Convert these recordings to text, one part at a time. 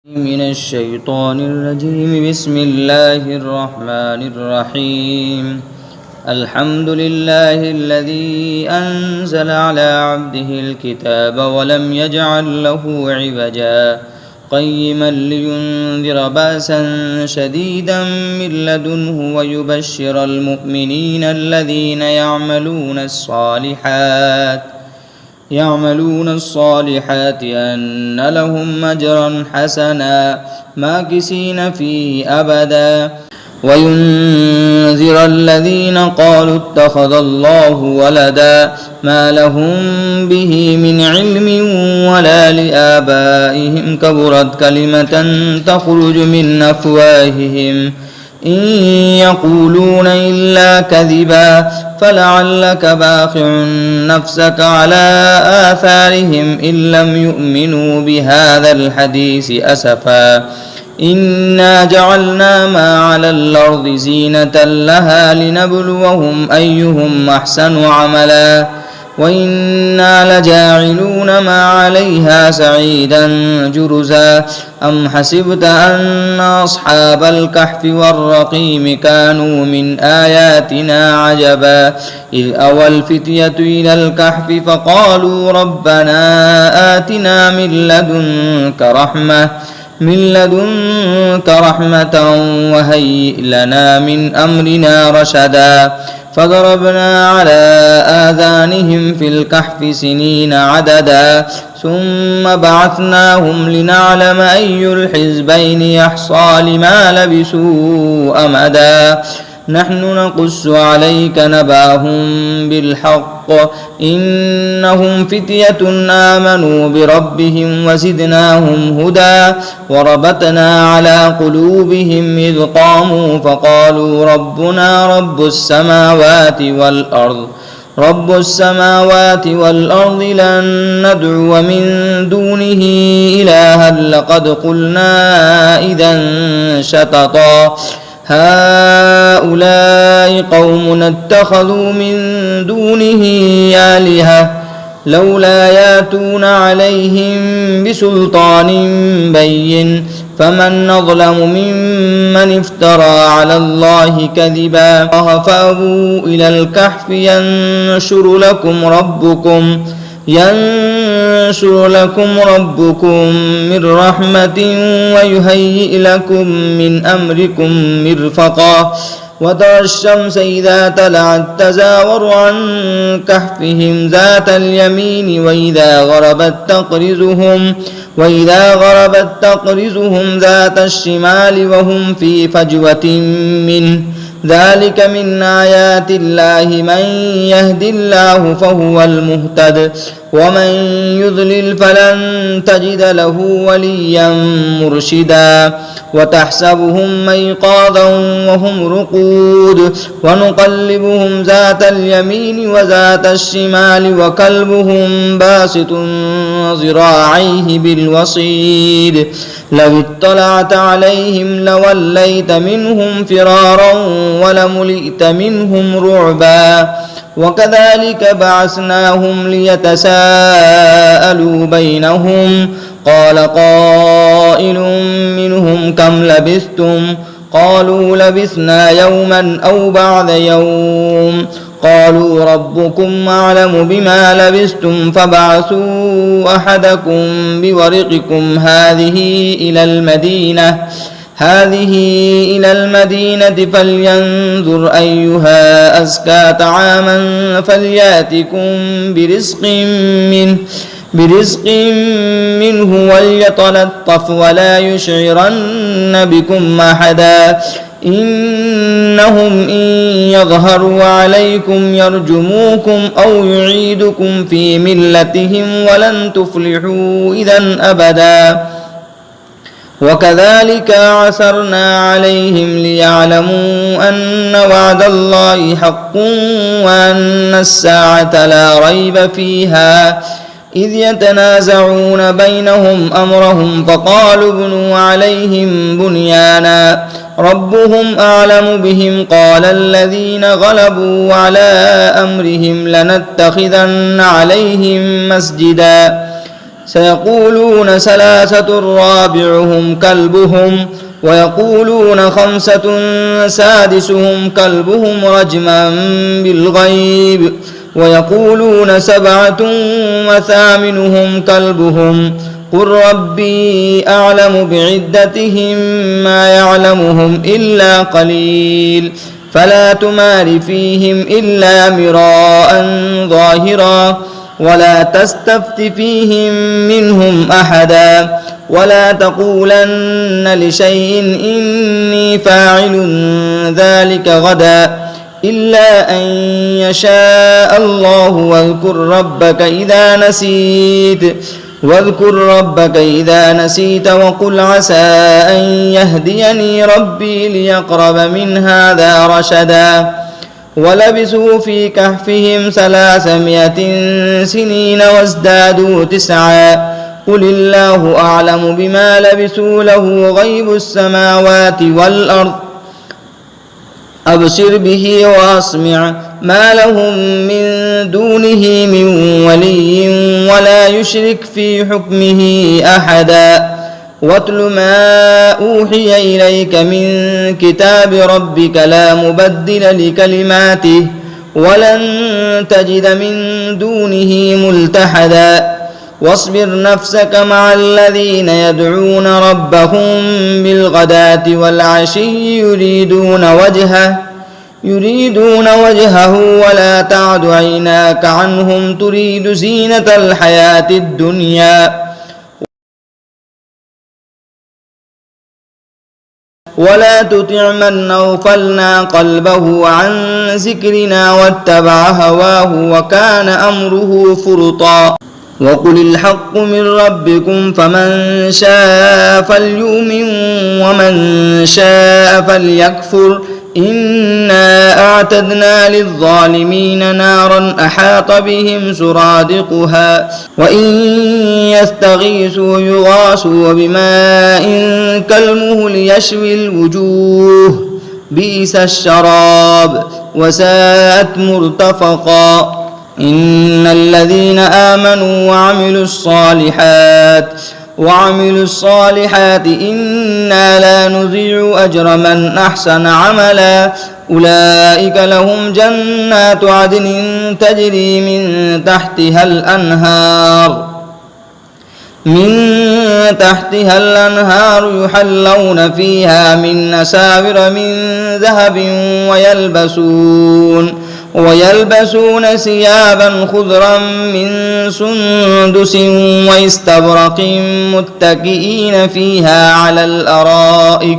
من الشيطان الرجيم. بسم الله الرحمن الرحيم. الحمد لله الذي أنزل على عبده الكتاب ولم يجعل له عوجا قيما لينذر بأسا شديدا من لدنه ويبشر المؤمنين الذين يعملون الصالحات أن لهم أجرا حسنا ماكثين فيه أبدا وينذر الذين قالوا اتخذ الله ولدا ما لهم به من علم ولا لآبائهم كبرت كلمة تخرج من أفواههم إن يقولون إلا كذبا فلعلك باخع نفسك على آثارهم إن لم يؤمنوا بهذا الحديث أسفا إنا جعلنا ما على الأرض زينة لها لنبلوهم أيهم أحسن عملا وإنا لجاعلون ما عليها سعيدا جرزا أم حسبت أن أصحاب الكهف والرقيم كانوا من آياتنا عجبا إذ أوى الفتية إلى الكهف فقالوا ربنا آتنا من لدنك رحمة وهيئ لنا من أمرنا رشدا فضربنا على آذانهم في الكهف سنين عددا ثم بعثناهم لنعلم أي الحزبين يحصى لما لبثوا أمدا نحن نقص عليك نبأهم بالحق إنهم فتية آمنوا بربهم وزدناهم هدى وربطنا على قلوبهم إذ قاموا فقالوا ربنا رب السماوات والأرض لن ندعو من دونه إلها لقد قلنا إذا شططا هؤلاء قوم اتخذوا من دونه آلهة لولا ياتون عليهم بسلطان بين فمن أظلم ممن افترى على الله كذبا فأووا إلى الكهف ينشر لكم ربكم من رحمة ويهيئ لكم من أمركم مرفقا وترى الشمس إذا طلعت تزاور عن كهفهم ذات اليمين وإذا غربت تقرضهم ذات الشمال وهم في فجوة منه ذلك من آيات الله من يهد الله فهو المهتد ومن يضلل فلن تجد له وليا مرشدا وتحسبهم أيقاظا وهم رقود ونقلبهم ذات اليمين وذات الشمال وكلبهم باسط ذراعيه بالوصيد لو اطلعت عليهم لوليت منهم فرارا ولملئت منهم رعبا وكذلك بعثناهم ليتساءلوا بينهم قال قائل منهم كم لبثتم قالوا لبثنا يوما أو بعض يوم قالوا ربكم أعلم بما لبثتم فابعثوا أحدكم بورقكم هذه إلى المدينة فلينظر أيها أزكى طعاما فليأتكم برزق منه وليتلطف ولا يشعرن بكم أحدا إنهم إن يظهروا عليكم يرجموكم أو يعيدكم في ملتهم ولن تفلحوا إذا أبدا وكذلك عثرنا عليهم ليعلموا أن وعد الله حق وأن الساعة لا ريب فيها إذ يتنازعون بينهم أمرهم فقالوا ابنوا عليهم بنيانا ربهم أعلم بهم قال الذين غلبوا على أمرهم لنتخذن عليهم مسجدا سيقولون ثلاثة رابعهم كلبهم ويقولون خمسة سادسهم كلبهم رجما بالغيب ويقولون سبعة وثامنهم كلبهم قل ربي أعلم بعدتهم ما يعلمهم إلا قليل فلا تمار فيهم إلا مراء ظاهرا ولا تستفت فيهم منهم أحدا ولا تقولن لشيء إني فاعل ذلك غدا إلا أن يشاء الله واذكر ربك إذا نسيت وقل عسى أن يهديني ربي ليقرب من هذا رشدا ولبثوا في كهفهم 300 سنين وازدادوا 9 قل الله أعلم بما لبثوا له غيب السماوات والأرض أبصر به وأسمع ما لهم من دونه من ولي ولا يشرك في حكمه أحدا واتل ما أوحي إليك من كتاب ربك لا مبدل لكلماته ولن تجد من دونه ملتحدا واصبر نفسك مع الذين يدعون ربهم بالغداة والعشي يريدون وجهه ولا تعد عيناك عنهم تريد زينة الحياة الدنيا ولا تطع من أغفلنا قلبه عن ذكرنا واتبع هواه وكان أمره فرطا وقل الحق من ربكم فمن شاء فليؤمن ومن شاء فليكفر إنا أعتدنا للظالمين نارا أحاط بهم سرادقها وإن يستغيثوا يغاثوا بماء كالمهل يشوي الوجوه بئس الشراب وساءت مرتفقا إن الذين آمنوا وعملوا الصالحات إنا لا نضيع أجر من أحسن عملا أولئك لهم جنات عدن تجري من تحتها الأنهار يحلون فيها من أساور من ذهب ويلبسون ثيابا خضرا من سندس واستبرق متكئين فيها على الأرائك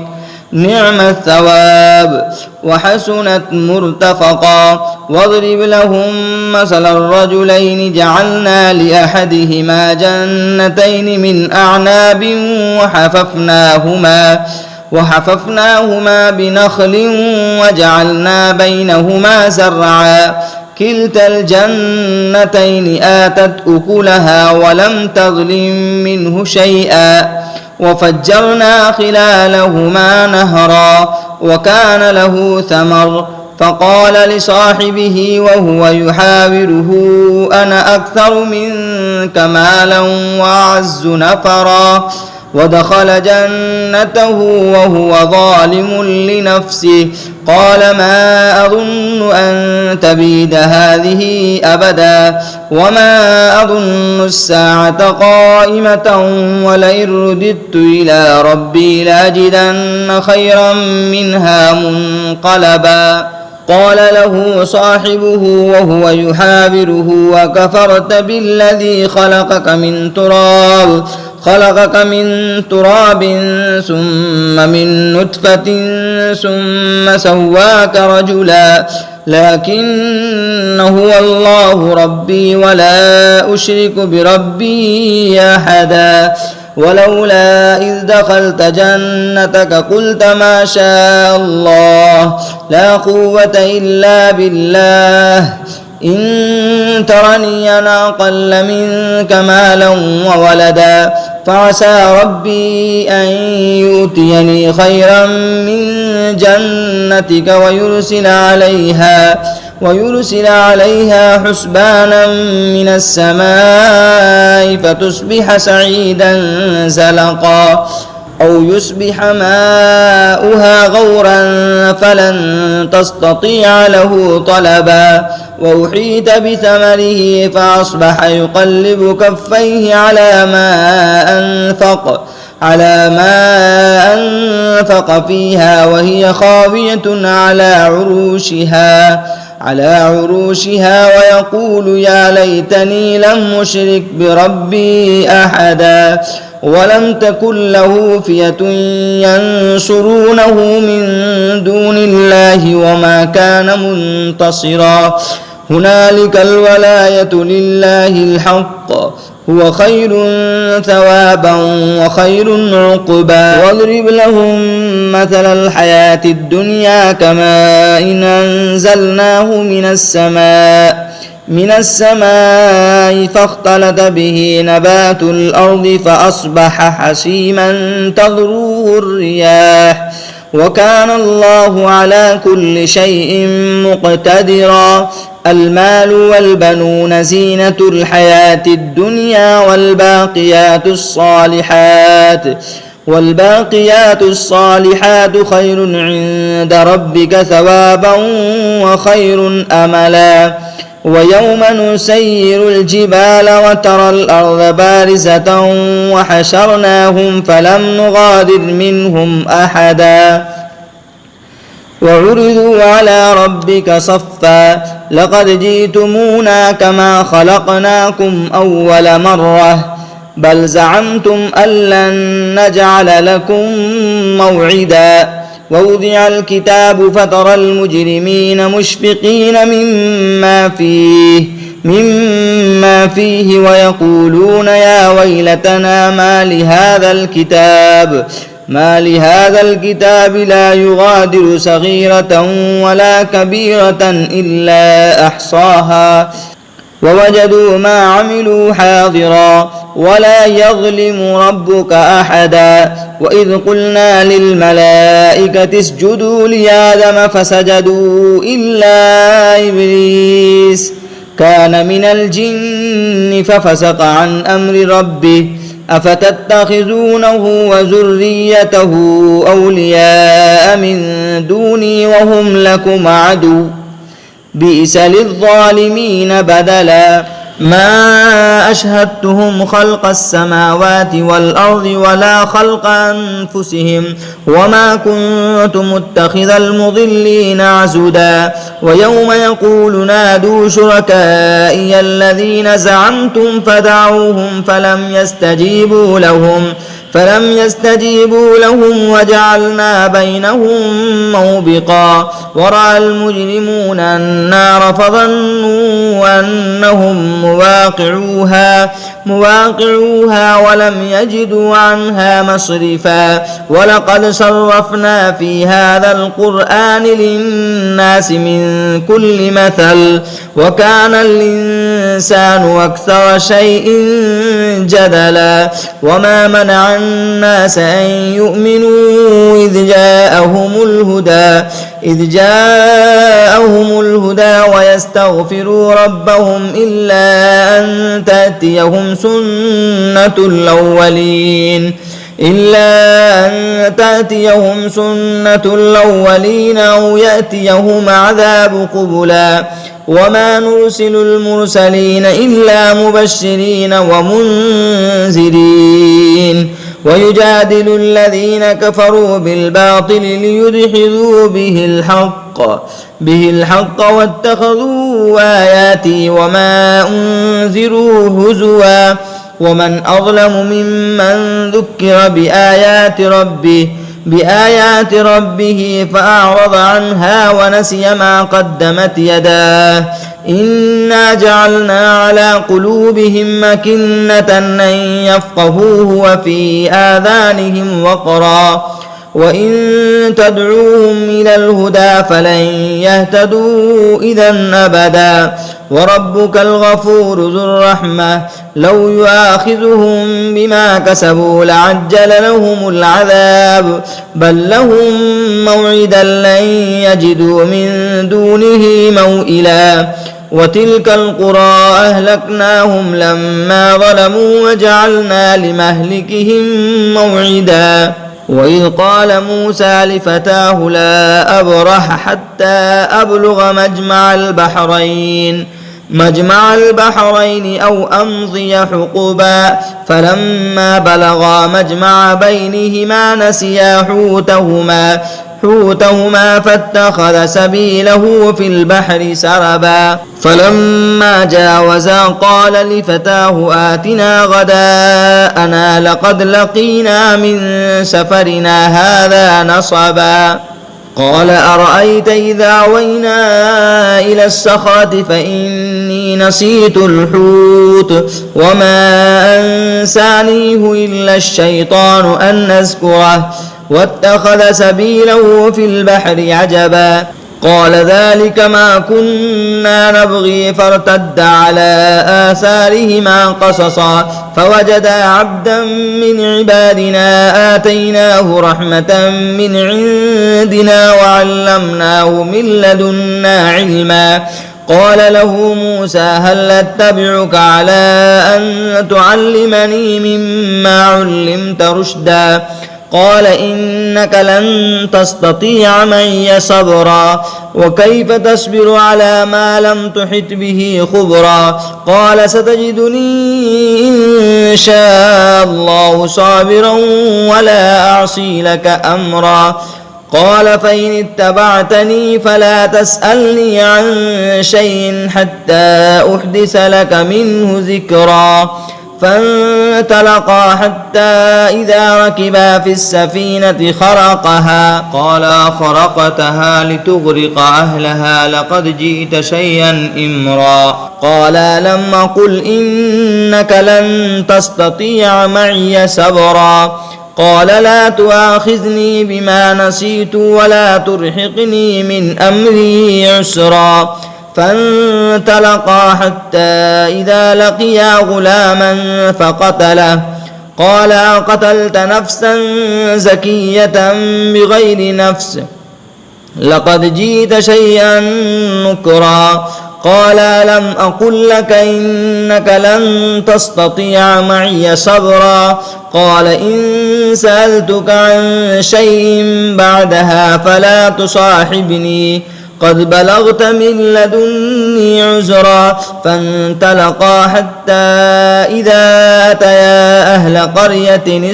نعم الثواب وحسنت مرتفقا واضرب لهم مثل الرجلين جعلنا لأحدهما جنتين من أعناب وحففناهما بنخل وجعلنا بينهما زرعا كلتا الجنتين آتت أكلها ولم تظلم منه شيئا وفجرنا خلالهما نهرا وكان له ثمر فقال لصاحبه وهو يحاوره أنا أكثر منك مالا وأعز نفرا ودخل جنته وهو ظالم لنفسه قال ما أظن أن تبيد هذه أبدا وما أظن الساعة قائمة ولئن رددت إلى ربي لأجدن خيرا منها منقلبا قال له صاحبه وهو يحاوره وكفرت بالذي خلقك من تراب ثم من نطفة ثم سواك رجلا لكن هو الله ربي ولا أشرك بربي أحدا ولولا إذ دخلت جنتك قلت ما شاء الله لا قوة إلا بالله إن ترني أنا أقل منك مالا وولدا فعسى ربي أن يؤتيني خيرا من جنتك ويرسل عليها حسبانا من السماء فتصبح سعيدا زلقا أو يصبح ماؤها غورا فلن تستطيع له طلبا وأحيط بثمره فأصبح يقلب كفيه على ما أنفق فيها وهي خاوية على عروشها ويقول يا ليتني لم أشرك بربي أحدا ولم تكن له فئة ينصرونه من دون الله وما كان منتصرا هنالك الولاية لله الحق هو خير ثوابا وخير عقبا واضرب لهم مثل الحياة الدنيا كماء إن أنزلناه من السماء فاختلط به نبات الأرض فأصبح حسيما تذروه الرياح وكان الله على كل شيء مقتدرا المال والبنون زينة الحياة الدنيا والباقيات الصالحات خير عند ربك ثوابا وخير أملا ويوم نسير الجبال وترى الأرض بارزة وحشرناهم فلم نغادر منهم أحدا وعرضوا على ربك صفا لقد جئتمونا كما خلقناكم أول مرة بل زعمتم أن لن نجعل لكم موعدا ووضع الكتاب فترى المجرمين مشفقين مما فيه ويقولون يا ويلتنا ما لهذا الكتاب لا يغادر صغيرة ولا كبيرة إلا أحصاها ووجدوا ما عملوا حاضرا ولا يظلم ربك أحدا وإذ قلنا للملائكة اسجدوا لآدم فسجدوا إلا إبليس كان من الجن ففسق عن أمر ربه أفتتخذونه وذريته أولياء من دوني وهم لكم عدو بئس للظالمين بدلا ما أشهدتهم خلق السماوات والأرض ولا خلق أنفسهم وما كنت متخذ المضلين عزدا ويوم يقول نادوا شركائي الذين زعمتم فدعوهم فلم يستجيبوا لهم وجعلنا بينهم موبقا ورأى المجرمون النار فظنوا أنهم مواقعوها ولم يجدوا عنها مصرفا ولقد صرفنا في هذا القرآن للناس من كل مثل وكان الإنسان أكثر شيء جدلا وما منع الناس أن يؤمنوا إذ جاءهم الهدى ويستغفروا ربهم إلا أن تأتيهم سنة الأولين أو يأتيهم عذاب قبلا وما نرسل المرسلين إلا مبشرين ومنذرين ويجادل الذين كفروا بالباطل ليدحضوا به الحق واتخذوا آياتي وما أنذروا هزوا ومن أظلم ممن ذكر بآيات ربه فأعرض عنها ونسي ما قدمت يداه إنا جعلنا على قلوبهم أكنة أن يفقهوه وفي آذانهم وقرا وإن تدعوهم إلى الهدى فلن يهتدوا إذا أبدا وربك الغفور ذو الرحمة لو يؤاخذهم بما كسبوا لعجل لهم العذاب بل لهم موعدا لن يجدوا من دونه موئلا وتلك القرى أهلكناهم لما ظلموا وجعلنا لمهلكهم موعدا وإذ قال موسى لفتاه لا أبرح حتى أبلغ مجمع البحرين أو أمضي حقبا فلما بلغا مجمع بينهما نسيا حوتهما فاتخذ سبيله في البحر سربا فلما جاوزا قال لفتاه آتنا غداءنا لقد لقينا من سفرنا هذا نصبا قال أرأيت إذا أوينا إلى الصخرة فإني نسيت الحوت وما أنسانيه إلا الشيطان أن أذكره واتخذ سبيله في البحر عجبا قال ذلك ما كنا نبغي فارتد على آثارهما قصصا فوجدا عبدا من عبادنا آتيناه رحمة من عندنا وعلمناه من لدنا علما قال له موسى هل أتبعك على أن تعلمني مما علمت رشدا قال إنك لن تستطيع معي صبرا وكيف تصبر على ما لم تحط به خبرا قال ستجدني إن شاء الله صابرا ولا أعصي لك أمرا قال فإن اتبعتني فلا تسألني عن شيء حتى أحدث لك منه ذكرا فانطلقا حتى إذا ركبا في السفينة خرقها قال خرقتها لتغرق أهلها لقد جئت شيئا إمرا قال لم أقل إنك لن تستطيع معي صبرا قال لا تؤاخذني بما نسيت ولا ترهقني من أمري عسرا فانطلقا حتى إذا لقيا غلاما فقتله قال أقتلت نفسا زكية بغير نفس لقد جئت شيئا نكرا قال لم أقل لك إنك لن تستطيع معي صبرا قال إن سألتك عن شيء بعدها فلا تصاحبني قد بلغت من لدني عذرا فانطلقا حتى إذا أتيا أهل قرية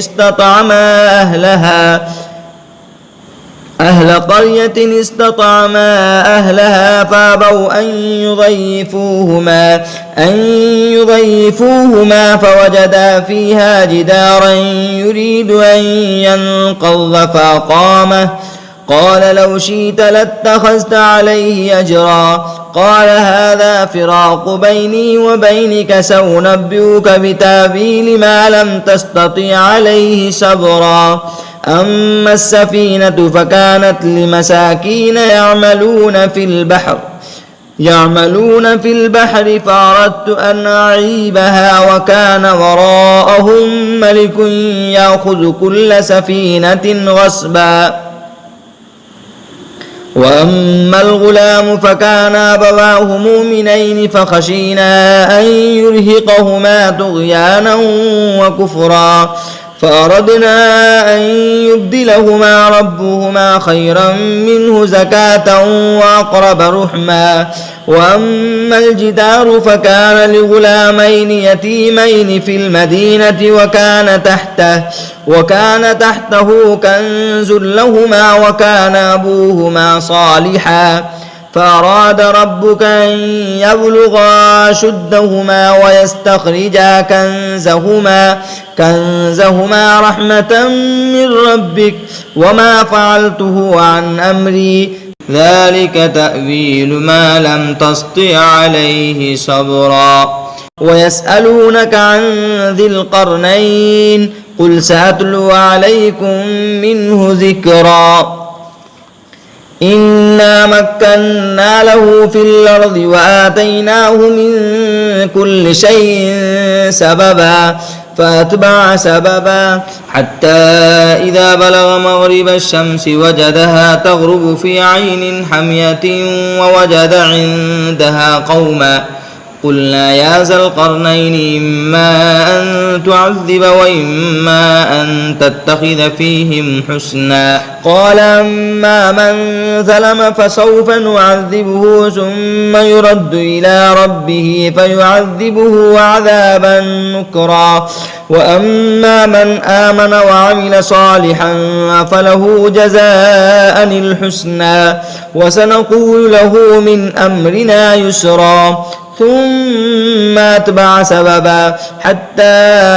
استطعما أهلها فابوا أن يضيفوهما فوجدا فيها جدارا يريد أن ينقض فأقامه قال لو شئت لاتخذت عليه أجرا قال هذا فراق بيني وبينك سأنبئك بتأويل ما لم تستطع عليه صبرا أما السفينة فكانت لمساكين يعملون في البحر فأردت أن أعيبها وكان وراءهم ملك يأخذ كل سفينة غصبا وأما الغلام فكان أبواه مؤمنين فخشينا أن يرهقهما طغيانا وكفرا فأردنا أن يبدلهما ربهما خيرا منه زكاة وأقرب رحما وأما الجدار فكان لغلامين يتيمين في المدينة وكان تحته كنز لهما وكان أبوهما صالحا فأراد ربك أن يبلغا أشدهما ويستخرجا كنزهما رحمة من ربك وما فعلته عن أمري ذلك تأويل ما لم تسطع عليه صبرا ويسألونك عن ذي القرنين قل سأتلو عليكم منه ذكرا إنا مكنا له في الأرض وآتيناه من كل شيء سببا فأتبع سببا حتى إذا بلغ مغرب الشمس وجدها تغرب في عين حمية ووجد عندها قوما قلنا يا ذا القرنين إما أن تعذب وإما أن تتخذ فيهم حسنا قال أما من ظلم فسوف نعذبه ثم يرد إلى ربه فيعذبه عذابا نكرا وأما من آمن وعمل صالحا فله جزاء الحسنى وسنقول له من أمرنا يسرا ثم أتبع سببا حتى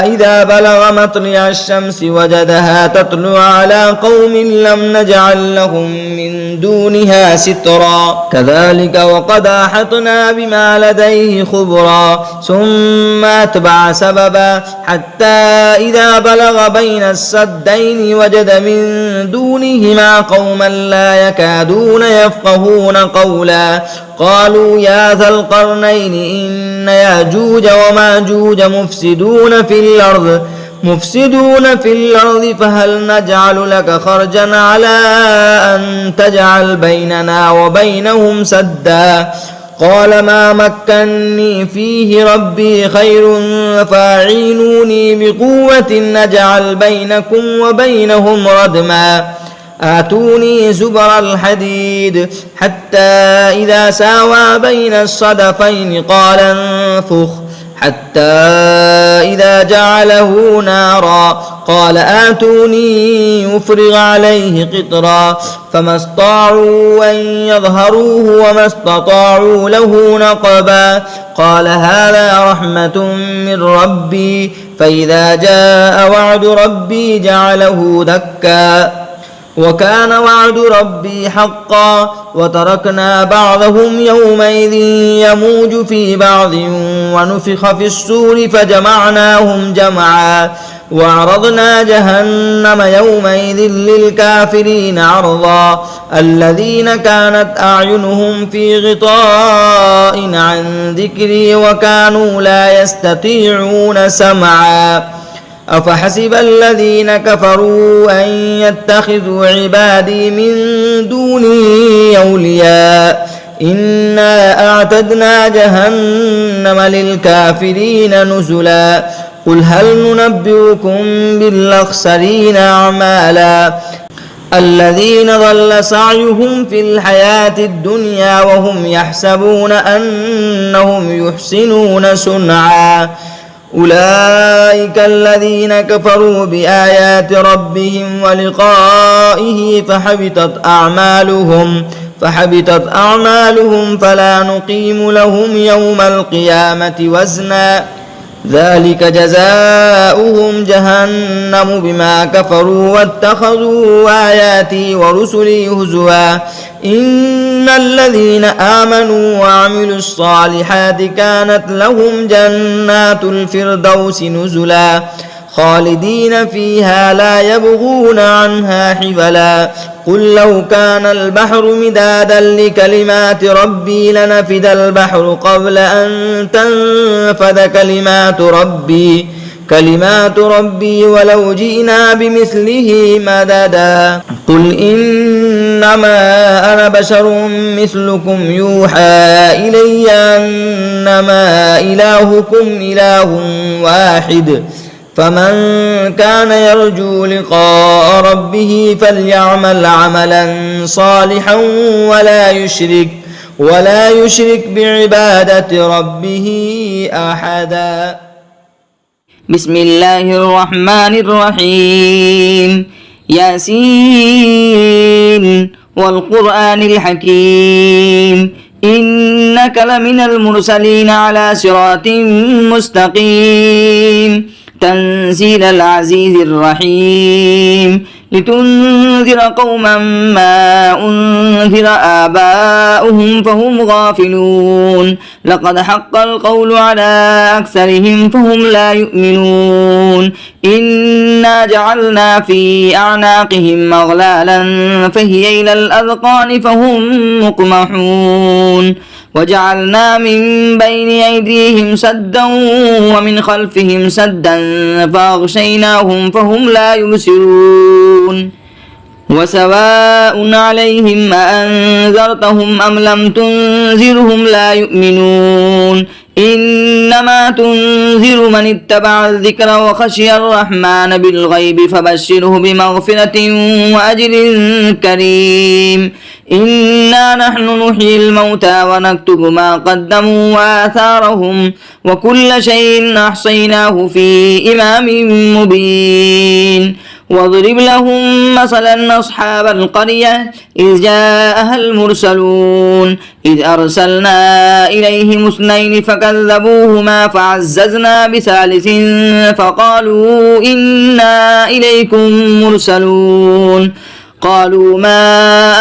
إذا بلغ مطلع الشمس وجدها تطلع على قوم لم نجعل لهم من دونها سترا كذلك وقد أحطنا بما لديه خبرا ثم أتبع سببا حتى إذا بلغ بين السدين وجد من دونهما قوما لا يكادون يفقهون قولا قالوا يا ذا القرنين إن ياجوج وماجوج مفسدون في الأرض فهل نجعل لك خرجا على أن تجعل بيننا وبينهم سدا قال ما مكني فيه ربي خير فاعينوني بقوة نجعل بينكم وبينهم ردما آتوني زبر الحديد حتى إذا ساوى بين الصدفين قال انفخ حتى إذا جعله نارا قال آتوني يفرغ عليه قطرا فما استطاعوا أن يظهروه وما استطاعوا له نقبا قال هذا رحمة من ربي فإذا جاء وعد ربي جعله دكا وكان وعد ربي حقا وتركنا بعضهم يومئذ يموج في بعض ونفخ في الصور فجمعناهم جمعا وعرضنا جهنم يومئذ للكافرين عرضا الذين كانت أعينهم في غطاء عن ذكري وكانوا لا يستطيعون سمعا أفحسب الذين كفروا أن يتخذوا عبادي من دوني أولياء إنا أعتدنا جهنم للكافرين نزلا قل هل ننبئكم بالأخسرين أعمالا الذين ضل سعيهم في الحياة الدنيا وهم يحسبون أنهم يحسنون صنعا أولئك الذين كفروا بآيات ربهم ولقائه فحبطت أعمالهم فلا نقيم لهم يوم القيامة وزنا ذلك جزاؤهم جهنم بما كفروا واتخذوا آياتي ورسلي هزوا إن الذين آمنوا وعملوا الصالحات كانت لهم جنات الفردوس نزلا خالدين فيها لا يبغون عنها حولا قل لو كان البحر مدادا لكلمات ربي لنفد البحر قبل أن تنفد كلمات ربي ولو جئنا بمثله مددا قل إنما أنا بشر مثلكم يوحى إلي أنما إلهكم إله واحد فمن كان يرجو لقاء ربه فليعمل عملا صالحا ولا يشرك بعبادة ربه أحدا بسم الله الرحمن الرحيم ياسين والقرآن الحكيم إنك لمن المرسلين على صراط مستقيم تنزيل العزيز الرحيم لتنذر قوما ما أنذر آباؤهم فهم غافلون لقد حق القول على أكثرهم فهم لا يؤمنون إنا جعلنا في أعناقهم أغلالا فهي إلى الأذقان فهم مقمحون وجعلنا من بين أيديهم سدا ومن خلفهم سدا فأغشيناهم فهم لا يبصرون وسواء عليهم أأنذرتهم أم لم تنذرهم لا يؤمنون إنما تنذر من اتبع الذكر وخشي الرحمن بالغيب فبشره بمغفرة وأجر كريم إنا نحن نحيي الموتى ونكتب ما قدموا وآثارهم وكل شيء أحصيناه في إمام مبين واضرب لهم مثلا أصحاب القرية إذ جاءها المرسلون إذ أرسلنا إليهم اثنين فكذبوهما فعززنا بثالث فقالوا إنا إليكم مرسلون قالوا ما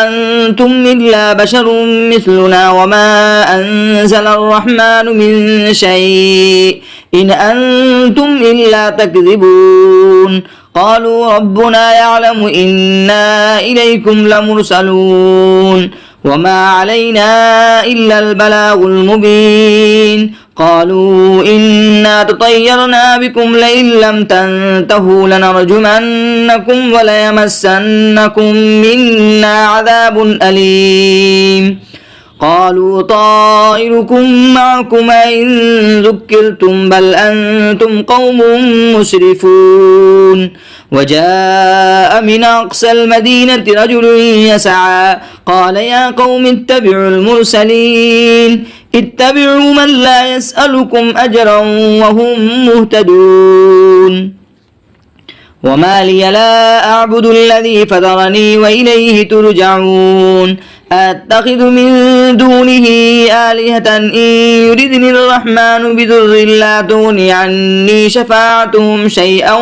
أنتم إلا بشر مثلنا وما أنزل الرحمن من شيء إن أنتم إلا تكذبون قالوا ربنا يعلم إنا إليكم لمرسلون وما علينا إلا البلاغ المبين قالوا إنا تطيرنا بكم لئن لم تنتهوا لنرجمنكم وليمسنكم منا عذاب أليم قالوا طائركم معكم إن ذكرتم بل أنتم قوم مسرفون وجاء من أقصى المدينة رجل يسعى قال يا قوم اتبعوا المرسلين اتبعوا من لا يسألكم أجرا وهم مهتدون وما لي لا أعبد الذي فطرني وإليه ترجعون أتخذ من دونه آلهة إن يردني الرحمن بضر لا تغني عني شفاعتهم شيئا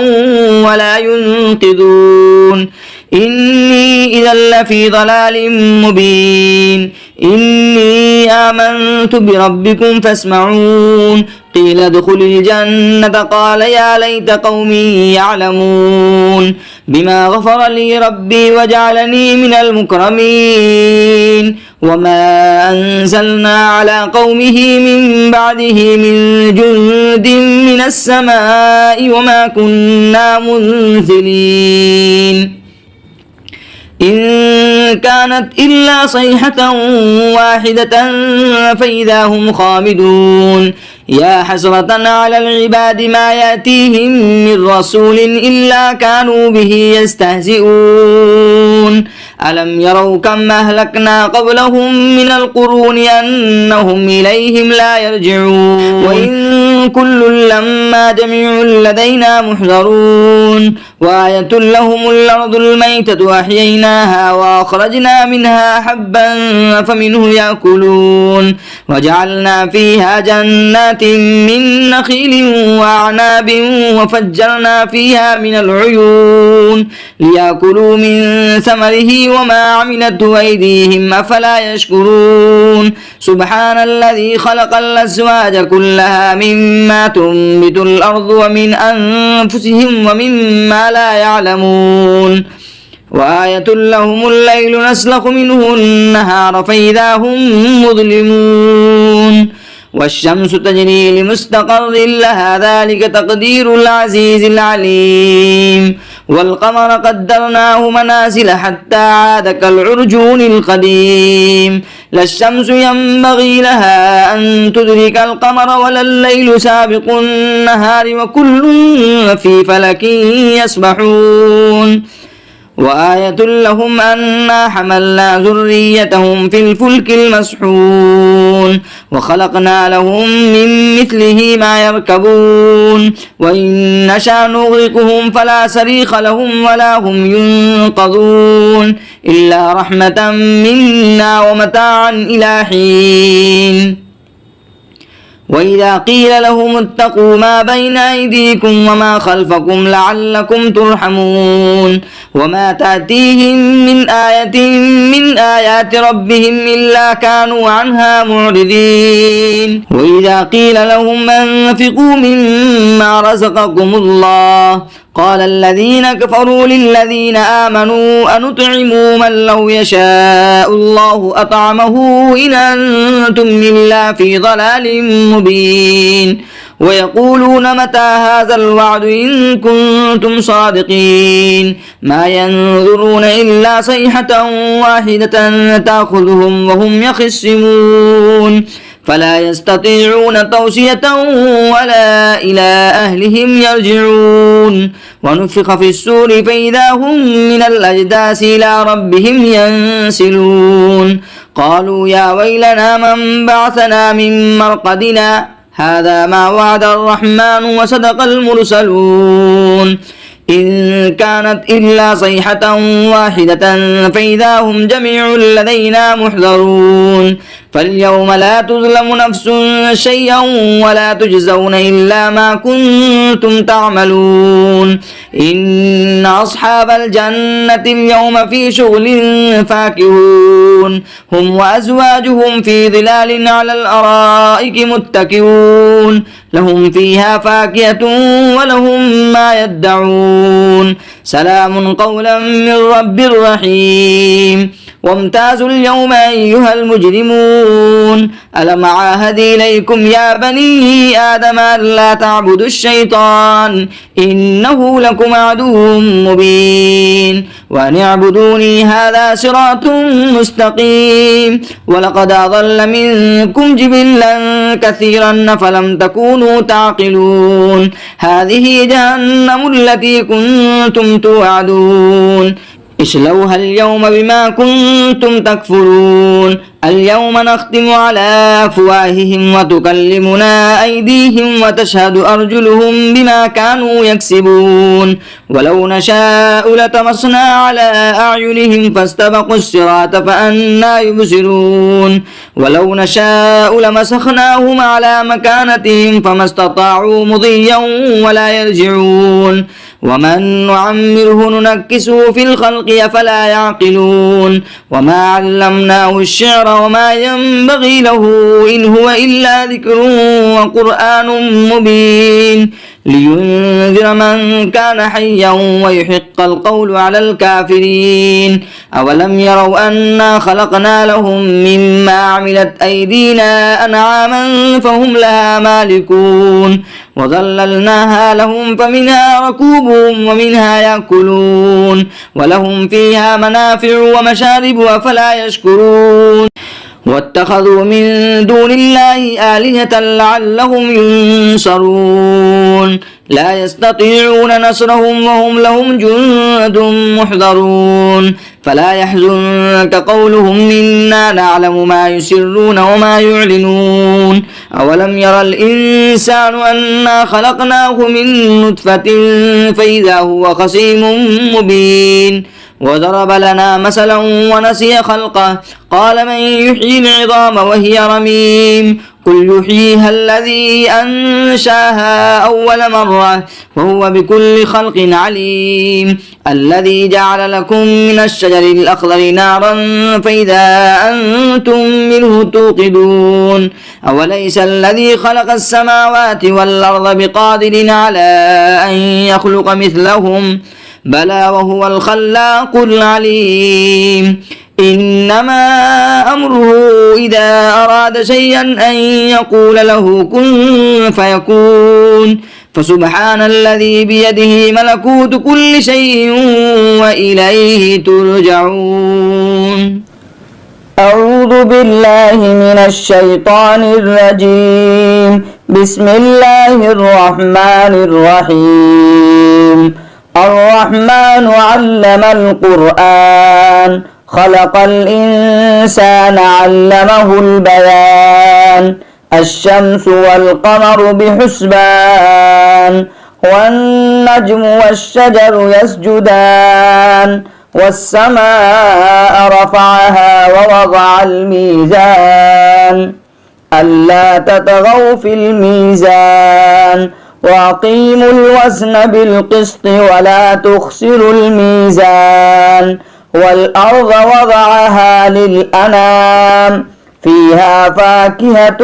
ولا ينقذون إني إذا لفي ضلال مبين إني آمنت بربكم فاسمعون قيل ادخل الجنة قال يا ليت قومي يعلمون بما غفر لي ربي وجعلني من المكرمين وما أنزلنا على قومه من بعده من جند من السماء وما كنا منزلين إن كانت إلا صيحة واحدة فإذا هم خامدون يا حسرة على العباد ما يأتيهم من رسول إلا كانوا به يستهزئون ألم يروا كم أهلكنا قبلهم من القرون أنهم إليهم لا يرجعون وإن كل لما جميع لدينا محضرون وآية لهم الأرض الميتة أحييناها وأخرجنا منها حبا فمنه يأكلون وجعلنا فيها جنات من نخيل وأعناب وفجرنا فيها من العيون ليأكلوا من ثمره وما عملته أيديهم أفلا يشكرون سبحان الذي خلق الأزواج كلها مما تنبت الأرض ومن أنفسهم ومما لا يعلمون وآية لهم الليل نسلخ منه النهار فإذا هم مظلمون والشمس تجري لمستقر لها ذلك تقدير العزيز العليم والقمر قدرناه منازل حتى عاد كالعرجون القديم لا الشمس ينبغي لها أن تدرك القمر ولا الليل سابق النهار وكل في فلك يسبحون وآية لهم أنا حملنا ذريتهم في الفلك المسحون وخلقنا لهم من مثله ما يركبون وإن نشأ نغرقهم فلا صريخ لهم ولا هم ينقذون إلا رحمة منا ومتاعا إلى حين وإذا قيل لهم اتقوا ما بين أيديكم وما خلفكم لعلكم ترحمون وما تأتيهم من آية من آيات ربهم إلا كانوا عنها معرضين وإذا قيل لهم أنفقوا مما رزقكم الله قال الذين كفروا للذين آمنوا أنطعم من لو يشاء الله أطعمه إن أنتم إلا في ضلال مبين ويقولون متى هذا الوعد إن كنتم صادقين ما ينظرون إلا صيحة واحدة تأخذهم وهم يخصمون فلا يستطيعون توصية ولا إلى أهلهم يرجعون ونفخ في السور فإذا هم من الأجداث إلى ربهم ينسلون قالوا يا ويلنا من بعثنا من مرقدنا هذا ما وعد الرحمن وصدق المرسلون إن كانت إلا صيحة واحدة فإذا هم جميع لدينا محضرون فاليوم لا تظلم نفس شيئا ولا تجزون إلا ما كنتم تعملون إن أصحاب الجنة اليوم في شغل فاكهون هم وأزواجهم في ظلال على الأرائك متكئون لهم فيها فاكهة ولهم ما يدعون سلام قولا من رب رحيم وامتازوا اليوم أيها المجرمون ألم عاهد إليكم يا بني آدم ألا تعبدوا الشيطان إنه لكم عدو مبين وأن اعبدوني هذا صراط مستقيم ولقد أضل منكم جبلا كثيرا فلم تكونوا تعقلون هذه جهنم التي كنتم توعدون اصلوها اليوم بما كنتم تكفرون اليوم نختم على أفواههم وتكلمنا أيديهم وتشهد أرجلهم بما كانوا يكسبون ولو نشاء لطمسنا على أعينهم فاستبقوا الصراط فأنى يبصرون ولو نشاء لمسخناهم على مكانتهم فما استطاعوا مضيا ولا يرجعون ومن نعمره ننكسه في الخلق أفلا يعقلون وما علمناه الشعر وما ينبغي له إن هو إلا ذكر وقرآن مبين لينذر من كان حيا ويحق القول على الكافرين أولم يروا أنا خلقنا لهم مما عملت أيدينا أنعاما فهم لها مالكون وظللناها لهم فمنها ركوبهم ومنها يأكلون ولهم فيها منافع ومشارب أفلا يشكرون واتخذوا من دون الله آلهة لعلهم ينصرون لا يستطيعون نصرهم وهم لهم جند محضرون فلا يحزنك قولهم إنا نعلم ما يسرون وما يعلنون أولم ير الإنسان أنا خلقناه من نطفة فإذا هو خصيم مبين وضرب لنا مثلا ونسي خلقه قال من يحيي العظام وهي رميم قل يحييها الذي أنشاها أول مرة وهو بكل خلق عليم الذي جعل لكم من الشجر الأخضر نارا فإذا أنتم منه توقدون أوليس الذي خلق السماوات والأرض بقادر على أن يخلق مثلهم بلى وهو الخلاق العليم إنما أمره إذا أراد شيئا أن يقول له كن فيكون فسبحان الذي بيده ملكوت كل شيء وإليه ترجعون أعوذ بالله من الشيطان الرجيم بسم الله الرحمن الرحيم الرحمن علم القرآن خلق الإنسان علمه البيان الشمس والقمر بحسبان والنجم والشجر يسجدان والسماء رفعها ووضع الميزان ألا تطغوا في الميزان وأقيموا الوزن بالقسط ولا تخسروا الميزان والأرض وضعها للأنام فيها فاكهة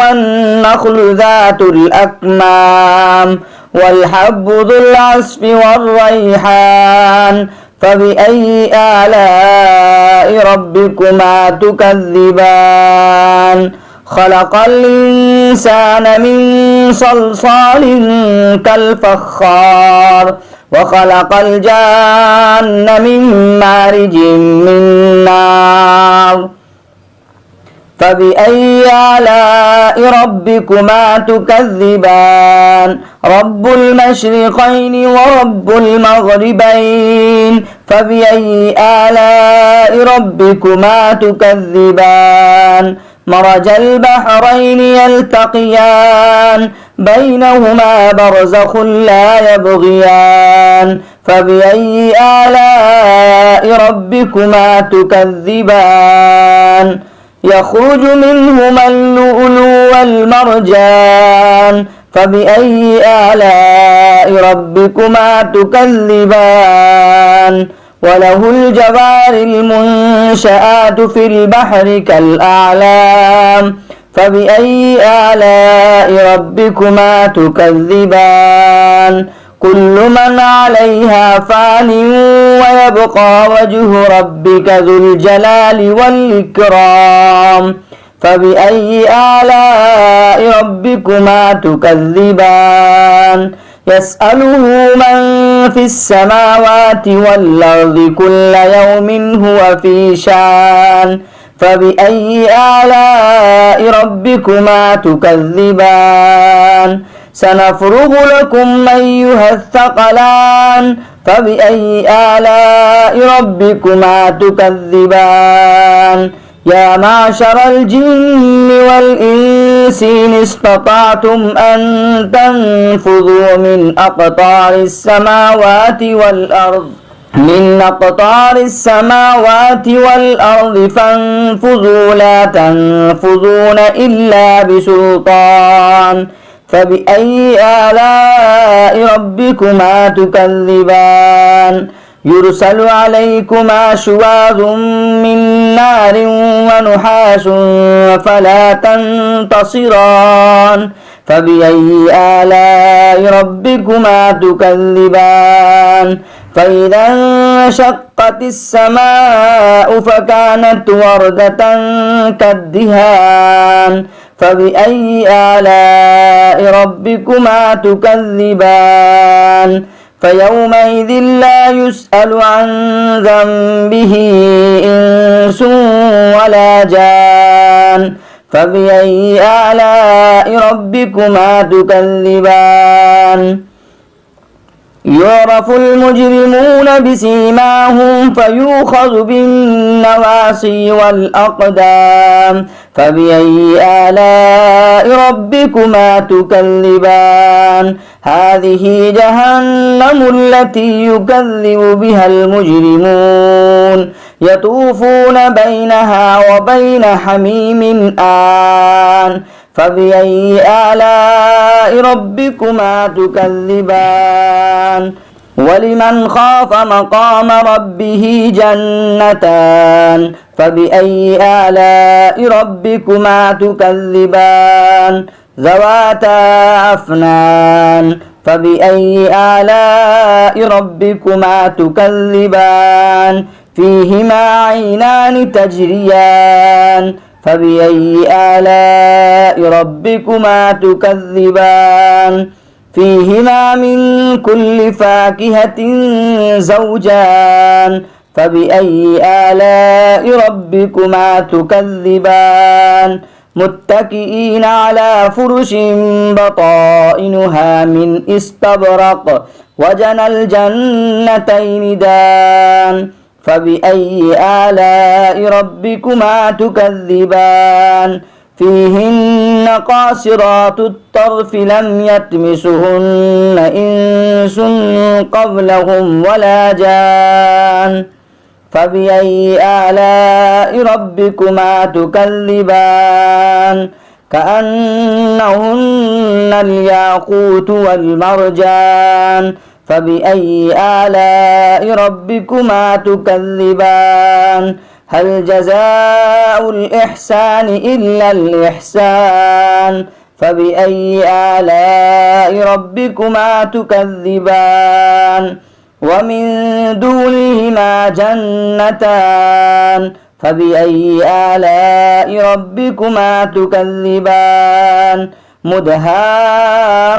والنخل ذات الأكمام والحب ذو العصف والريحان فبأي آلاء ربكما تكذبان خلق الإنسان من صلصال كالفخار وخلق الجان من مارج من نار فبأي آلاء ربكما تكذبان رب المشرقين ورب المغربين فبأي آلاء ربكما تكذبان مرج البحرين يلتقيان بينهما برزخ لا يبغيان فبأي آلاء ربكما تكذبان يخرج منهما اللؤلؤ والمرجان فبأي آلاء ربكما تكذبان وله الجوار المنشآت في البحر كالأعلام فبأي آلاء ربكما تكذبان كل من عليها فان ويبقى وجه ربك ذو الجلال والإكرام فبأي آلاء ربكما تكذبان يسأله من في السماوات والأرض كل يوم هو في شان فبأي آلاء ربكما تكذبان سنفرغ لكم أيها الثقلان فبأي آلاء ربكما تكذبان يا معشر الجن والإنس إن استطعتم أن تنفذوا من أقطار السماوات والأرض فانفذوا لا تنفذون إلا بسلطان فبأي آلاء ربكما تكذبان يرسل عليكما شواظ من نار ونحاس فلا تنتصران فبأي آلاء ربكما تكذبان فإذا انشقت السماء فكانت وردة كالدهان فبأي آلاء ربكما تكذبان فيومئذ لا يسأل عن ذنبه إنس ولا جان فبأي آلاء ربكما تكذبان يعرف المجرمون بسيماهم فيؤخذ بالنواصي والأقدام فبأي آلاء ربكما تكذبان هذه جهنم التي يكذب بها المجرمون يطوفون بينها وبين حميم آن فبأي آلاء ربكما تكذبان ولمن خاف مقام ربه جنتان فبأي آلاء ربكما تكذبان ذواتا أفنان فبأي آلاء ربكما تكذبان فيهما عينان تجريان فبأي آلاء ربكما تكذبان فيهما من كل فاكهة زوجان فبأي آلاء ربكما تكذبان متكئين على فرش بطائنها من استبرق وجنى الجنتين دان فبأي آلاء ربكما تكذبان فيهن قاصرات الطرف لم يطمسهن إنس قبلهم ولا جان فبأي آلاء ربكما تكذبان كأنهن الياقوت والمرجان فبأي آلاء ربكما تكذبان هل جزاء الإحسان إلا الإحسان فبأي آلاء ربكما تكذبان ومن دونهما جنتان فبأي آلاء ربكما تكذبان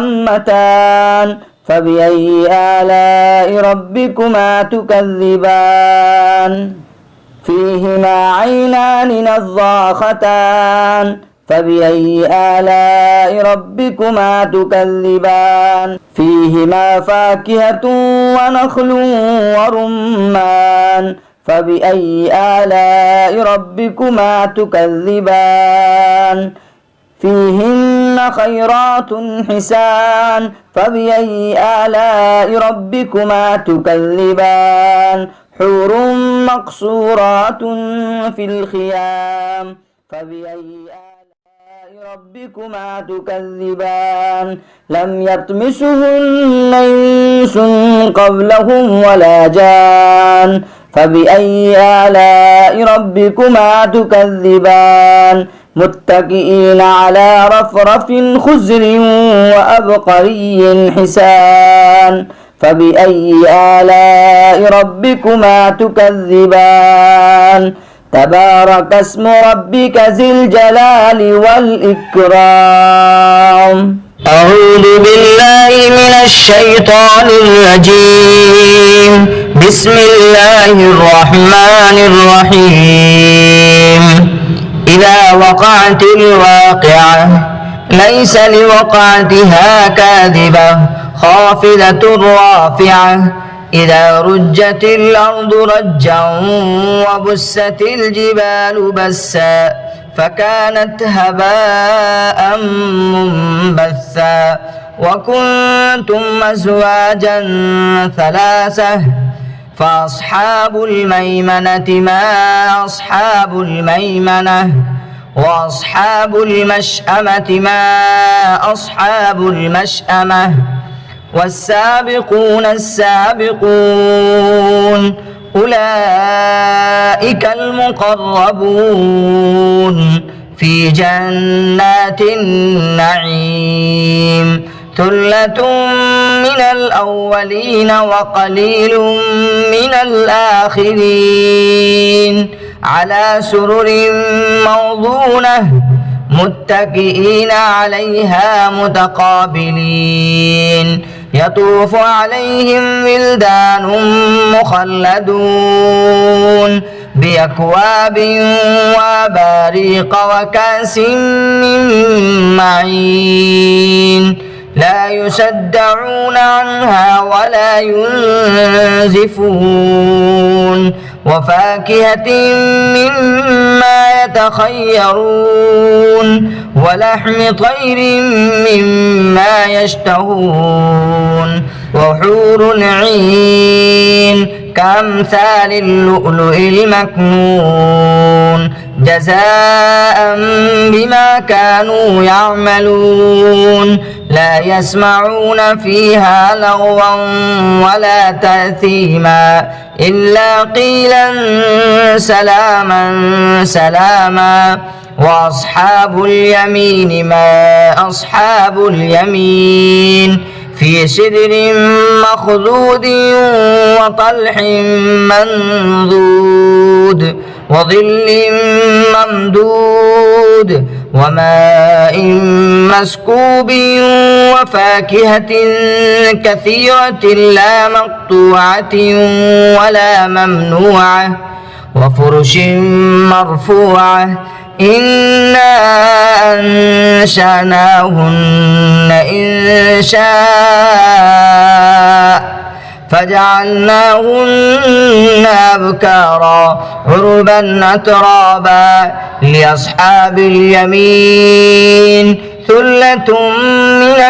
مدهامتان فبأي آلاء ربكما تكذبان فيهما عينان نضاختان فبأي آلاء ربكما تكذبان فيهما فاكهة ونخل ورمان فبأي آلاء ربكما تكذبان فيهن خيرات حسان فبأي آلاء ربكما تكذبان حور مقصورات في الخيام فبأي آلاء ربكما تكذبان لم يطمسهن إنس قبلهم ولا جان فبأي آلاء ربكما تكذبان متكئين على رفرف خزر وأبقري حسان فبأي آلاء ربكما تكذبان تبارك اسم ربك ذي الجلال والإكرام أعوذ بالله من الشيطان الرجيم بسم الله الرحمن الرحيم إذا وقعت الواقعة ليس لوقعتها كاذبة خافضة رافعة إذا رجت الأرض رجا وبست الجبال بسا فكانت هباء منبثا وكنتم أزواجا ثلاثة فأصحاب الميمنة ما أصحاب الميمنة وأصحاب المشأمة ما أصحاب المشأمة والسابقون السابقون أولئك المقربون في جنات النعيم ثلة من الأولين وقليل من الآخرين على سرر موضونة متكئين عليها متقابلين يطوف عليهم ولدان مخلدون بأكواب وأباريق وكأس من معين لا يصدعون عنها ولا ينزفون وفاكهة مما يتخيرون ولحم طير مما يشتهون وحور عين كأمثال اللؤلؤ المكنون جزاء بما كانوا يعملون لا يسمعون فيها لغوا ولا تأثيما إلا قيلا سلاما سلاما وأصحاب اليمين ما أصحاب اليمين في سدر مخضود وطلح منضود وظل ممدود وماء مسكوب وفاكهة كثيرة لا مقطوعة ولا ممنوعة وفرش مرفوعة إنا أنشأناهن إنشاء فجعلناهن أبكارا عربا أترابا لأصحاب اليمين ثلة من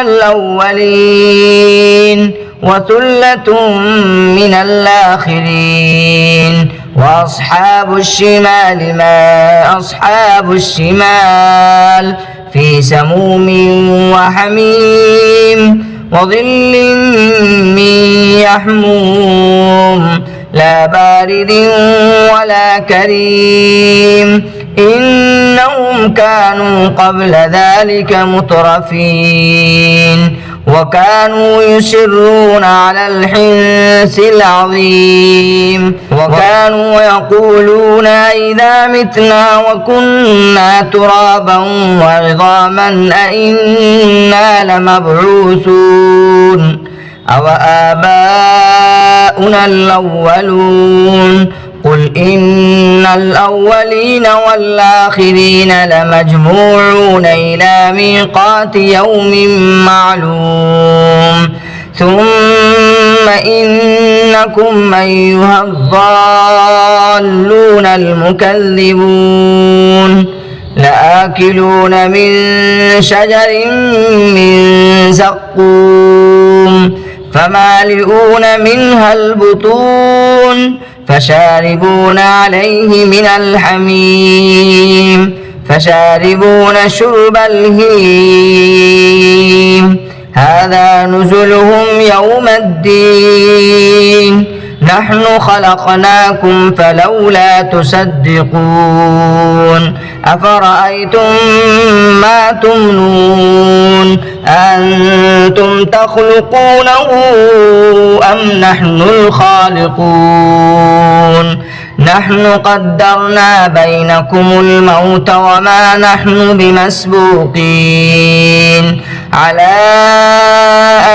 الأولين وثلة من الآخرين وأصحاب الشمال ما أصحاب الشمال في سموم وحميم وظل من يحموم لا بارد ولا كريم إنهم كانوا قبل ذلك مترفين وكانوا يصرون على الحنث العظيم وكانوا يقولون إذا متنا وكنا ترابا وعظاما أئنا لمبعوثون أو آباؤنا الأولون قل إن الأولين والآخرين لمجموعون إلى ميقات يوم معلوم ثم إنكم أيها الضالون المكذبون لآكلون من شجر من زقوم فمالئون منها البطون فشاربون عليه من الحميم فشاربون شرب الهيم هذا نزلهم يوم الدين نحن خلقناكم فلولا تصدقون أفرأيتم ما تمنون أنتم تخلقونه أم نحن الخالقون نحن قدرنا بينكم الموت وما نحن بمسبوقين على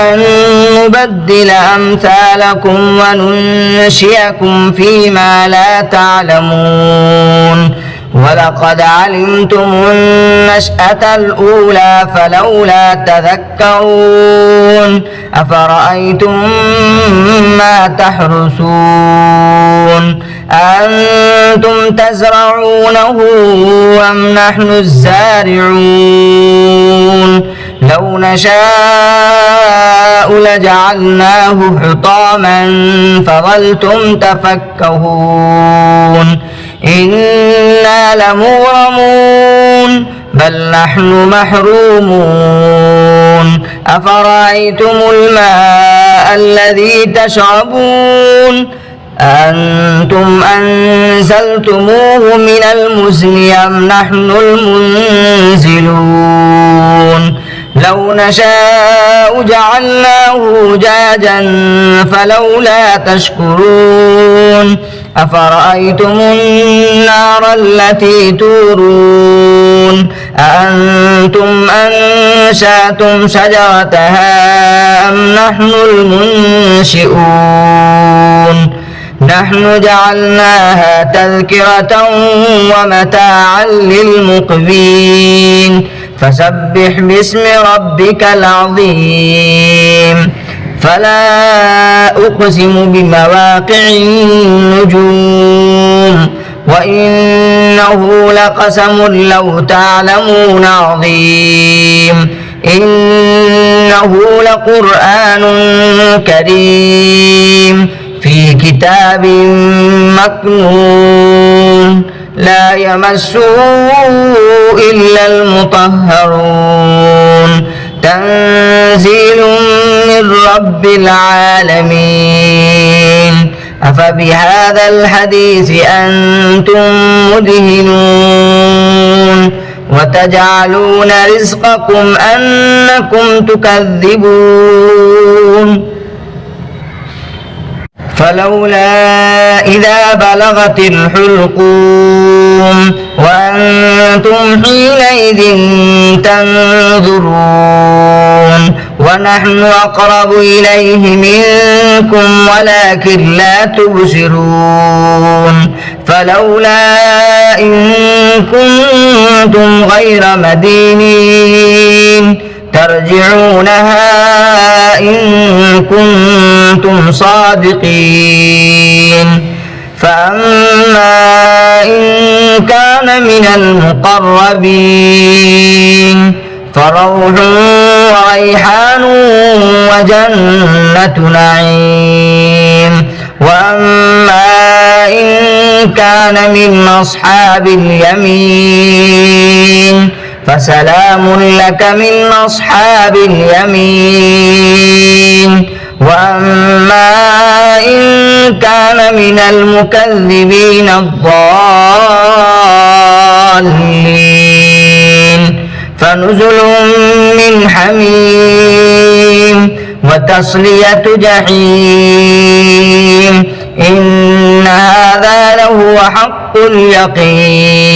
أن نبدل أمثالكم وننشئكم فيما لا تعلمون ولقد علمتم النشأة الأولى فلولا تذكرون أفرأيتم ما تحرثون أنتم تزرعونه أم نحن الزارعون لو نشاء لجعلناه حطاما فظلتم تفكهون إنا لمغرمون بل نحن محرومون أفرأيتم الماء الذي تشربون أنتم أنزلتموه من المزن أم نحن المنزلون لو نشاء جعلناه أجاجا فلولا تشكرون أفرأيتم النار التي تورون أأنتم أنشأتم شجرتها أم نحن المنشئون نحن جعلناها تذكرة ومتاعا للمقوين فسبح باسم ربك العظيم فلا أقسم بمواقع النجوم وإنه لقسم لو تعلمون عظيم إنه لقرآن كريم في كتاب مكنون لا يمسه إلا المطهرون تنزيل من رب العالمين أفبهذا الحديث أنتم مدهنون وتجعلون رزقكم أنكم تكذبون فلولا إذا بلغت الحلقوم وأنتم حينئذ تنظرون ونحن أقرب إليه منكم ولكن لا تبصرون فلولا إن كنتم غير مدينين ترجعونها إن كنتم صادقين فأما إن كان من المقربين فروح وريحان وجنة نعيم وأما إن كان من أصحاب اليمين فسلام لك من أصحاب اليمين وأما إن كان من المكذبين الضالين فنزل من حميم وتصلية جحيم إن هذا لهو حق اليقين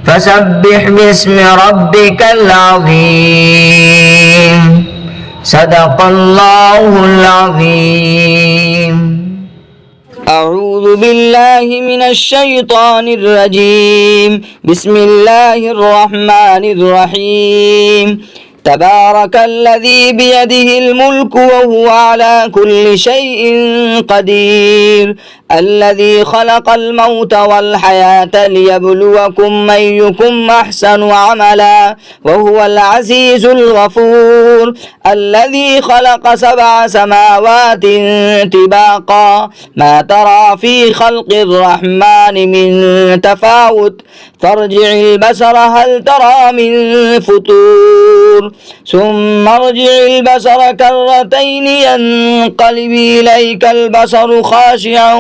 فسبح باسم ربك العظيم صدق الله العظيم. أعوذ بالله من الشيطان الرجيم. بسم الله الرحمن الرحيم. تبارك الذي بيده الملك وهو على كل شيء قدير الذي خلق الموت والحياة ليبلوكم أيكم أحسن عملا وهو العزيز الغفور الذي خلق 7 سماوات طباقا ما ترى في خلق الرحمن من تفاوت فارجع البصر هل ترى من فطور ثم ارجع البصر كرتين ينقلب إليك البصر خاشعا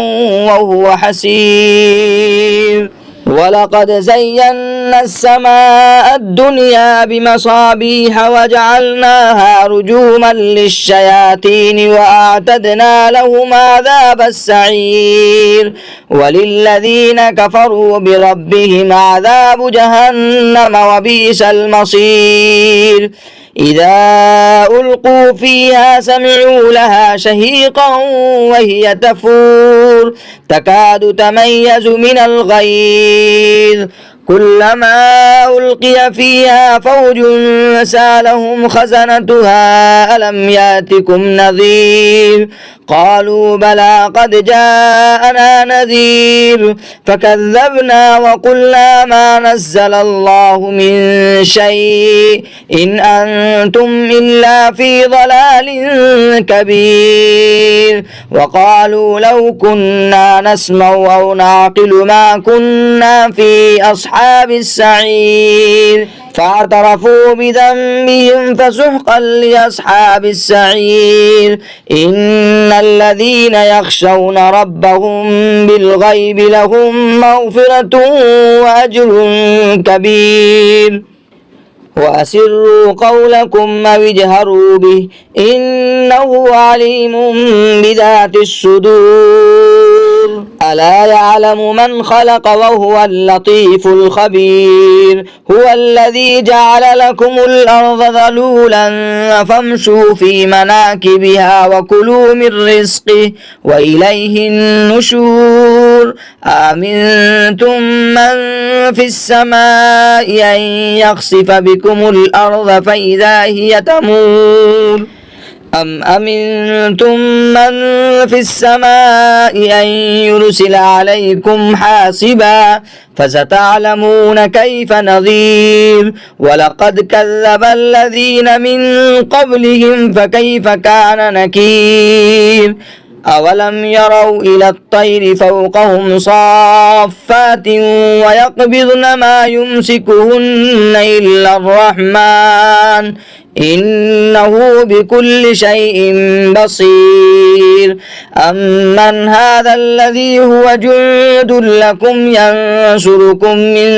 وهو حسير ولقد زينا السماء الدنيا بمصابيح وجعلناها رجوما للشياطين وأعتدنا لهم عذاب السعير وللذين كفروا بربهم عذاب جهنم وبئس المصير إذا ألقوا فيها سمعوا لها شهيقا وهي تفور تكاد تميز من الغيظ كلما ألقي فيها فوج سألهم خزنتها ألم يأتكم نذير قالوا بلى قد جاءنا نذير فكذبنا وقلنا ما نزل الله من شيء إن أنتم إلا في ضلال كبير وقالوا لو كنا نسمع أو نعقل ما كنا في أصحاب السعير فاعترفوا بذنبهم فسحقا لأصحاب السعير إن الذين يخشون ربهم بالغيب لهم مغفرة وأجر كبير وأسروا قولكم أو اجهروا به إنه عليم بذات الصدور ألا يعلم من خلق وهو اللطيف الخبير هو الذي جعل لكم الأرض ذلولا فامشوا في مناكبها وكلوا من رزقه وإليه النشور أأمنتم من في السماء أن يخسف بكم الأرض فإذا هي تمور أم أمنتم من في السماء أن يرسل عليكم حاصبا فستعلمون كيف نذير ولقد كذب الذين من قبلهم فكيف كان نكير أولم يروا إلى الطير فوقهم صافات ويقبضن ما يمسكهن إلا الرحمن إنه بكل شيء بصير أمن هذا الذي هو جند لكم ينصركم من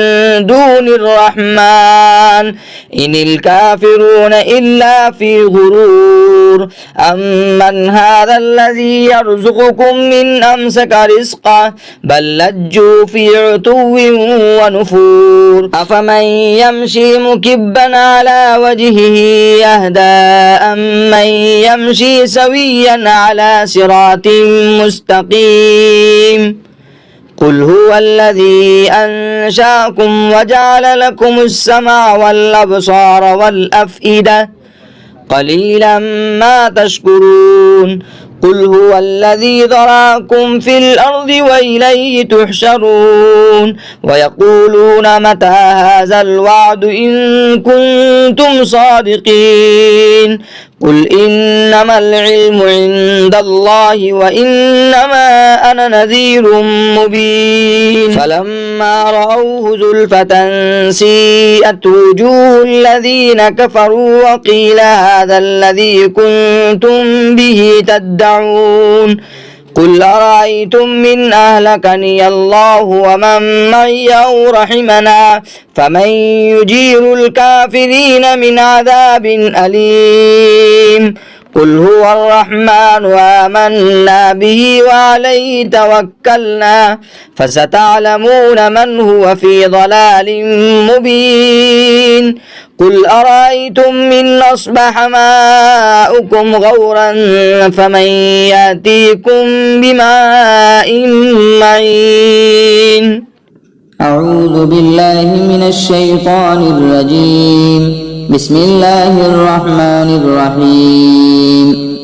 دون الرحمن إن الكافرون إلا في غرور أمن هذا الذي يرزقكم من أمسك رزقه بل لجوا في عتو ونفور أفمن يمشي مكبا على وجهه يهدى أمن يمشي سويا على صراط مستقيم قل هو الذي أنشأكم وجعل لكم السمع والأبصار والأفئدة قليلا ما تشكرون قل هو الذي ذراكم في الأرض وإليه تحشرون ويقولون متى هذا الوعد إن كنتم صادقين قل إنما العلم عند الله وإنما أنا نذير مبين فلما رأوه زلفة سيئت وجوه الذين كفروا وقيل هذا الذي كنتم به تدعون قل أرأيتم من أهلكني الله ومن معي أو رحمنا فمن يجير الكافرين من عذاب أليم قل هو الرحمن آمنا به وعليه توكلنا فستعلمون من هو في ضلال مبين قل أرأيتم إن أصبح ماؤكم غورا فمن يأتيكم بماء معين. أعوذ بالله من الشيطان الرجيم. بسم الله الرحمن الرحيم.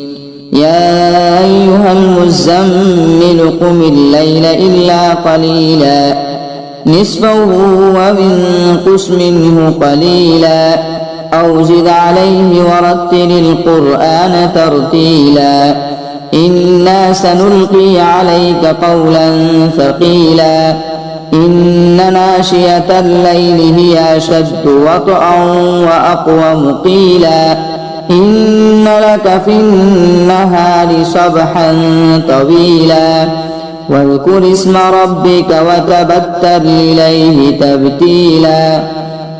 يا أيها المزمل قم الليل إلا قليلا نصفه وانقص منه قليلا أو زد عليه ورتل القرآن ترتيلا إنا سنلقي عليك قولا ثقيلا إن ناشئة الليل هي أشد وطئا وأقوم قيلا إن لك في النهار سبحا طويلا واذكر اسم ربك وتبتل إليه تبتيلا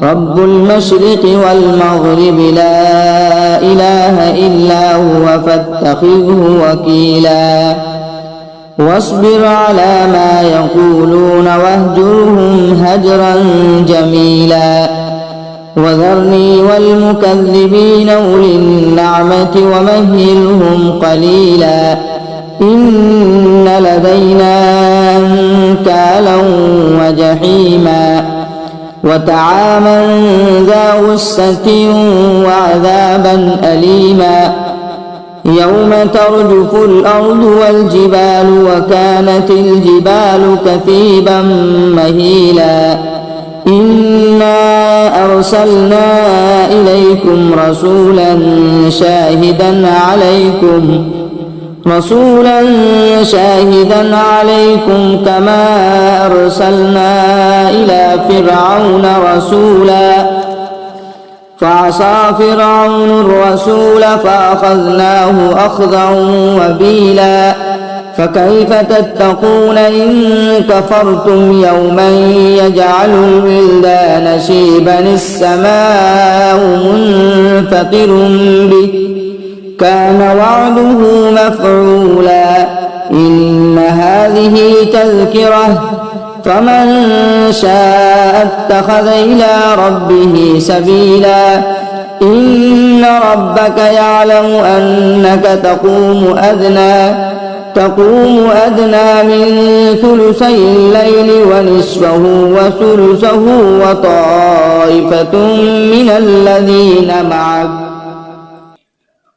رب المشرق والمغرب لا إله إلا هو فاتخذه وكيلا واصبر على ما يقولون واهجرهم هجرا جميلا وذرني والمكذبين أولي النعمة ومهلهم قليلا إن لدينا أنكالا وجحيما وطعاما ذا غصة وعذابا أليما يوم ترجف الأرض والجبال وكانت الجبال كثيبا مهيلا إنا أرسلنا إليكم رسولا شاهدا عليكم كما أرسلنا إلى فرعون رسولا فعصى فرعون الرسول فأخذناه أخذا وبيلا فكيف تتقون إن كفرتم يوما يجعل الولدان شيبا السماء منفطر به كان وعده مفعولا إن هذه تذكرة فمن شاء اتخذ إلى ربه سبيلا إن ربك يعلم أنك تقوم أدنى من ثلثي الليل ونصفه وثلثه وطائفة من الذين معك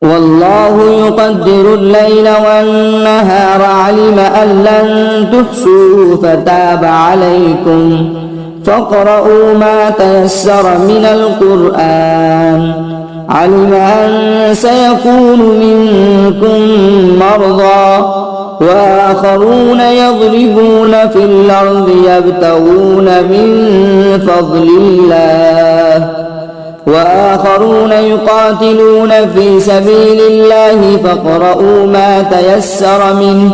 والله يقدر الليل والنهار علم أن لن تحصوه فتاب عليكم فاقرؤوا ما تيسر من القرآن علم أن سيكون منكم مرضى وآخرون يضربون في الأرض يبتغون من فضل الله وآخرون يقاتلون في سبيل الله فاقرؤوا ما تيسر منه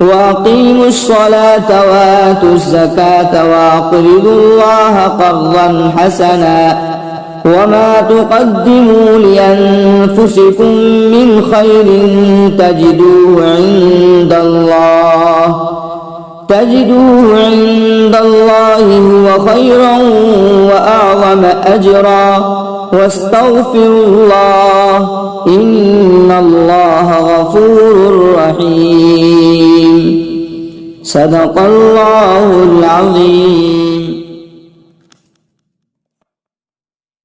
وأقيموا الصلاة وآتوا الزكاة وأقرضوا الله قرضا حسنا وما تقدموا لأنفسكم من خير تجدوه عند الله هو خيرا وأعظم أجرا واستغفروا الله إن الله غفور رحيم. صدق الله العظيم.